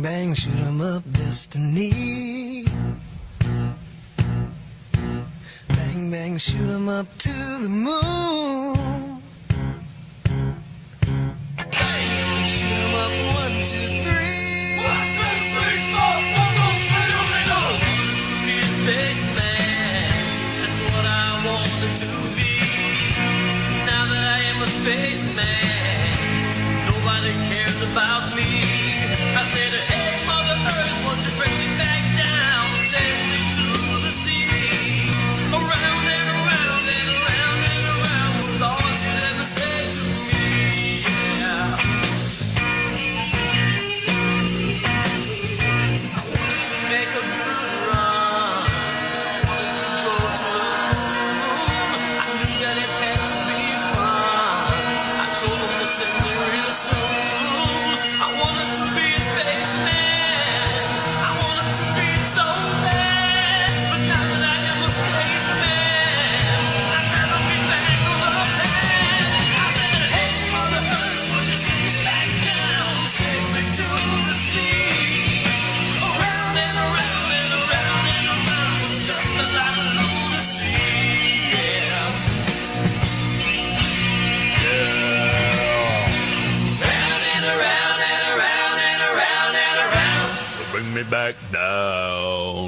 bang, shoot 'em up, destiny. Bang, bang, shoot 'em up to the moon. Bang, shoot 'em up, 1, 2, 3. 1, 2, 3, 4, come on, play on me, go! Be a spaceman, that's what I wanted to be. Now that I am a spaceman, nobody cares about me. I said, hey, Mother Earth, won't you bring me back down and take me to the sea? Around and around and around and around was all she'd ever said to me. Yeah. I wanted to make a good run. I wanted to go to the moon. I knew that it had to be fun. I told them to send me real soon. I wanted to be a spaceman. I wanted to be so bad. But now that I am a spaceman, I'd rather be back on the pad. I said, hey, Mother Earth, won't you send me back down? Take me to the sea. Around and around and around and around was just a lot of lunacy. Yeah. Round and around and around and around and around. Bring me back down.